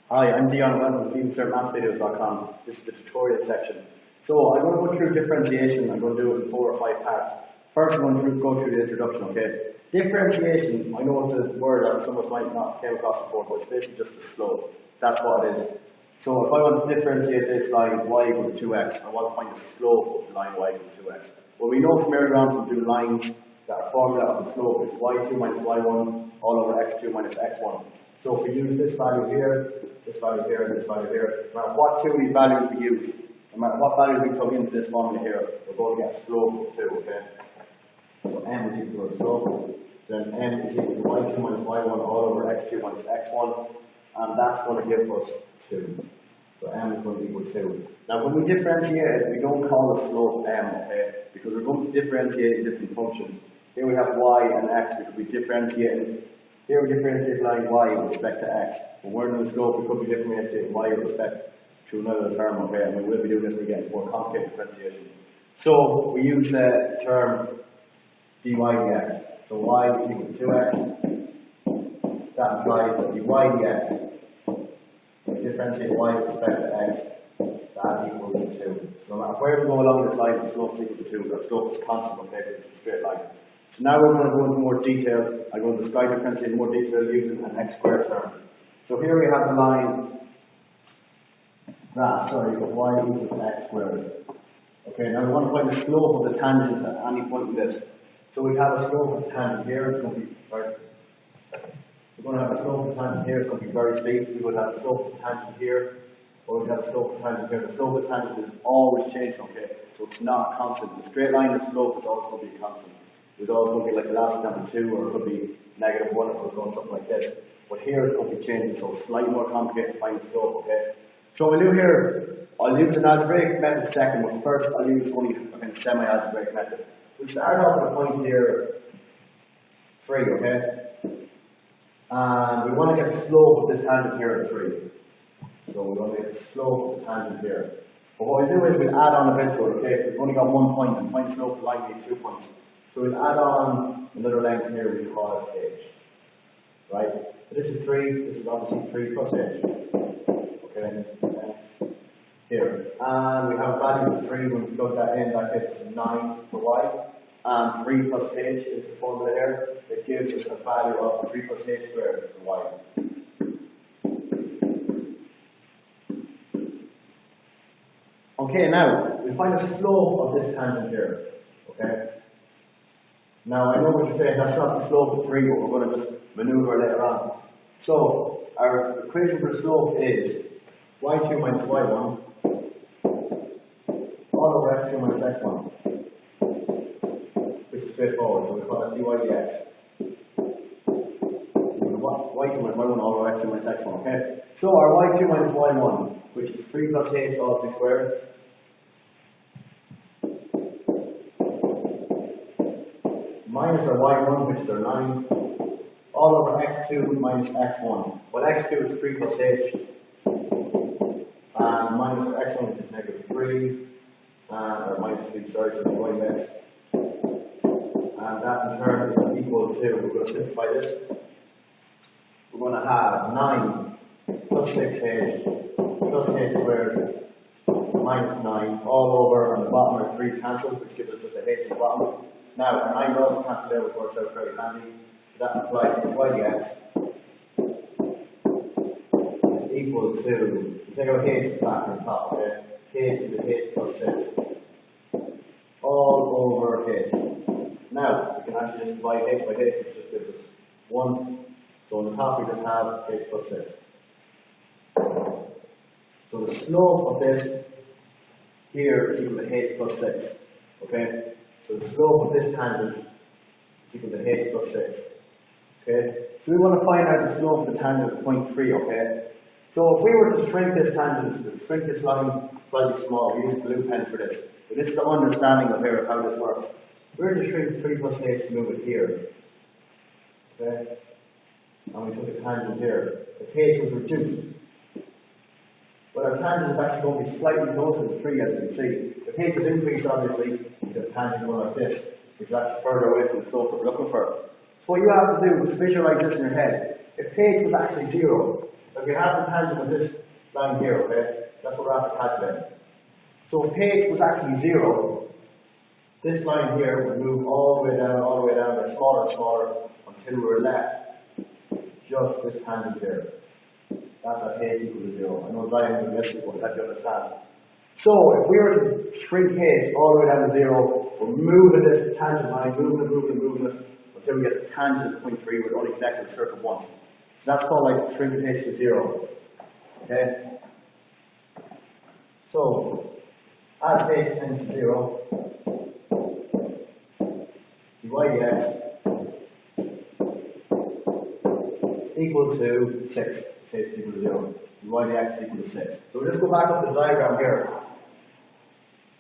Hi, I'm Dion, welcome to FeedingStarMathVideos.com. This is the tutorial section. So I'm going to go through differentiation. I'm going to do it in 4 or 5 parts. First I'm going to go through the introduction, okay? Differentiation, I know it's a word that some of us might not came across before, but it's basically just a slope. That's what it is. So if I want to differentiate this line y equals 2x, I want to find the slope of the line y equals 2x. Well, we know from earlier on from doing lines that our formula of the slope is y2 minus y1 all over x2 minus x1. So if we use this value here, this value here, and this value here, no matter what two of these values we use, no matter what values we plug into this formula here, we're going to get a slope of 2, okay? So m is equal to the slope, then m is equal to y2 minus y1 all over x2 minus x1, and that's going to give us 2. So m is going to equal 2. Now when we differentiate, we don't call the slope m, okay? Because we're going to differentiate in different functions. Here we have y and x, because we differentiate. Here we differentiate line y with respect to x. When we're doing the slope, we could be differentiating y with respect to another term, okay? And we will be doing this when we get more complicated differentiation. So we use the term dy dx. So y is equal to 2x. That implies that dy dx, when we differentiate y with respect to x, that equals 2. So no matter where we go along this line, the slope is equal to 2. The slope is constant, okay? It's a straight line. So now we're going to go into more detail. I'm going to describe differentiation in more detail using an x squared term. So here we have the line y equals x squared. Okay, now we want to find the slope of the tangent at any point in this. So we have a slope of the tangent here. It's going to be, we're going to have a slope of the tangent here. It's going to be very steep. We would have a slope of the tangent here, or we have a slope of the tangent here. The slope of the tangent is always changing, okay? So it's not a constant. The straight line of slope is always going to be a constant. It's always going to be like the last example 2, or it could be -1 if it was going something like this. But here it's going to be changing, so it's slightly more complicated to find the slope, okay? So what we'll do here, I'll use an algebraic method second, but first I'll use only a kind of semi-algebraic method. We'll start off with a point here, 3, okay? And we want to get the slope of this tangent here at 3. So we want to get the slope of the tangent here. But what we'll do is we'll add on a bit to it, okay? We've only got 1 point, and find slope of the line needs 2 points. So we'll add on another length here, we call it h. Right? So this is 3, this is obviously 3 plus h. Okay, here. And we have a value of 3, when we plug that in, that gives us 9 for y. And 3 plus h is the formula here. It gives us a value of 3 plus h squared for y. Okay, now, we find the slope of this tangent here. Okay? Now, I know what you're saying, that's not the slope of 3, but we're going to just maneuver later on. So, our equation for the slope is y2 minus y1 all over x2 minus x1, which is straightforward, so we call that dy dx. y2 minus y1 all over x2 minus x1, okay? So, our y2 minus y1, which is 3 plus h all to the squared, minus our y1, which is our 9, all over x2 minus x1. Well, x2 is 3 plus h, and minus x1, which is -3, or minus 3, sorry, so we're going next. And that in turn is equal to, we're going to simplify this. We're going to have 9 plus 6h plus h squared minus 9 all over, on the bottom are 3 cancelled, which gives us just a h at the bottom. Now, our 9 will cancel there, which works out very handy. So that implies that y dx is equal to, we take our h back on top, okay? H is h plus 6. All over h. Now, we can actually just divide h by h, which just gives us 1. So on the top we just have h plus 6. So the slope of this here is equal to h plus 6. Okay? So the slope of this tangent is equal to h plus 6. Okay? So we want to find out the slope of the tangent at point 3, okay? So if we were to shrink this tangent, shrink this line slightly small, we use a blue pen for this. But this is the understanding of here of how this works. We're going to shrink 3 plus h to move it here. Okay? And we took a tangent here. The h was reduced. Well, our tangent is actually going to be slightly closer to 3, as you can see. If h is increased, obviously, we get a tangent going like this, which is actually further away from the slope that we're looking for. So what you have to do is visualize this in your head. If h was actually 0, if we have the tangent of this line here, okay, that's what we're after calculating. So if h was actually 0, this line here would move all the way down, get smaller and smaller, until we're left just this tangent here. That's at h equals to 0. I know diagram is missing, but that you understand. So if we were to shrink h all the way down to 0, we're moving this tangent line, moving it, until we get the tangent at point 3 with only connected the circle once. So that's called like shrinking h to 0. Okay? So as h tends to 0, dy dx equal to 6. Say it's equal to 0. Dy dx equal to 6. So we'll just go back up to the diagram here.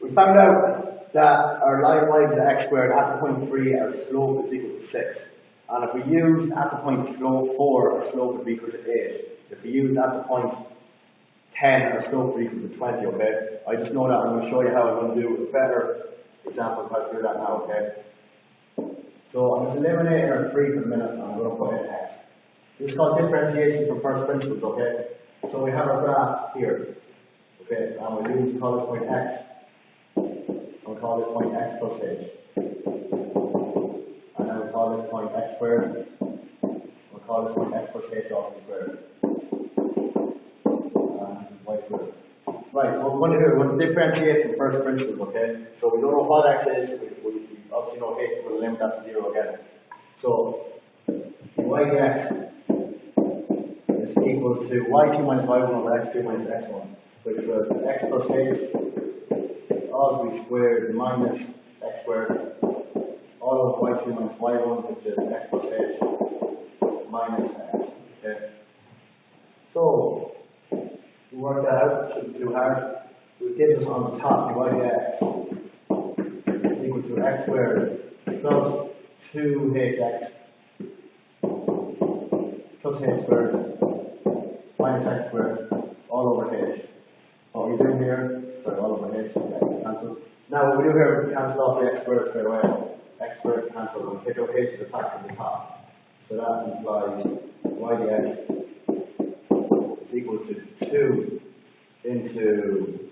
We found out that our line y to the x squared at the point 3, our slope is equal to 6. And if we use at the point 4, our slope would be equal to 8. If we use at the point 10, our slope would be equal to 20, okay? I just know that. I'm going to show you how I'm going to do a better example of how to do that now, okay? So I'm just eliminating our 3 for the minute, and I'm going to put in x. This is called differentiation from first principles, okay? So we have our graph here, okay? And we're going to call this point x. We'll call this point x plus h. And then we'll call this point x squared. We'll call this point x plus h off the squared. And this is y squared. Right, what we're going to do, we're going to differentiate from first principles, okay? So we don't know what x is, we obviously know h, we'll limit that to 0 again. So y dx is equal to y2 minus y1 over x2 minus x1, which was x plus h all v squared minus x squared all over y2 minus y1, which is x plus h minus x. Okay. So we work that out, shouldn't be too hard. So it gives us on the top dy dx is equal to x squared plus 2hx plus h squared minus x squared all over h. What we do here, sorry, all over h, cancel. Now what we do here, we cancel off the x squared straight away. X squared cancel, and take out h to the factor of the top. So that implies y dx is equal to 2 into,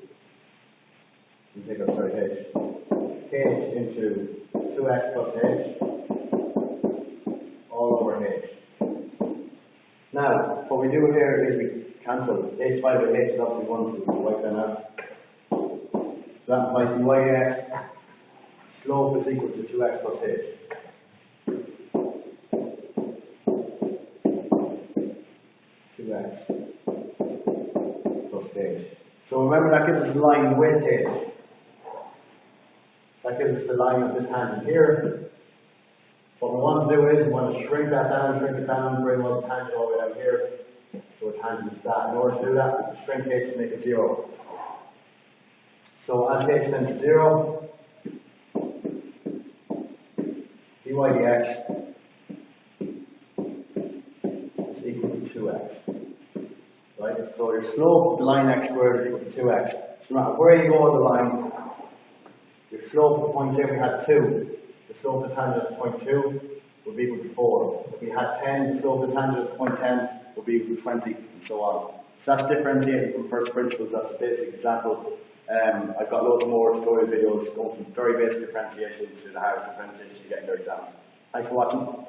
take out, sorry, h into 2x plus h all over h. Now, what we do here is we cancel h by h is obviously 1, so we wipe that out. So that implies dy dx slope is equal to 2x plus h. 2x plus h. So remember that gives us the line with h. That gives us the line of this tangent here. What we want to do is we want to shrink it down, bring all the tangent all the way down here. So a tangent is that. In order to do that, we can shrink h to make it 0. So as h tends to 0, dy dx is equal to 2x. Right? So your slope of the line x squared is equal to 2x. So no matter where you go on the line, your slope at the point here we had 2. The slope of the tangent at point 2 would be equal to 4. If we had 10, the slope of the tangent at point 10 would be equal to 20, and so on. So that's differentiating from first principles. That's a basic example. I've got loads more tutorial videos going from very basic differentiation to the hardest differentiation you get in your exams. Thanks for watching.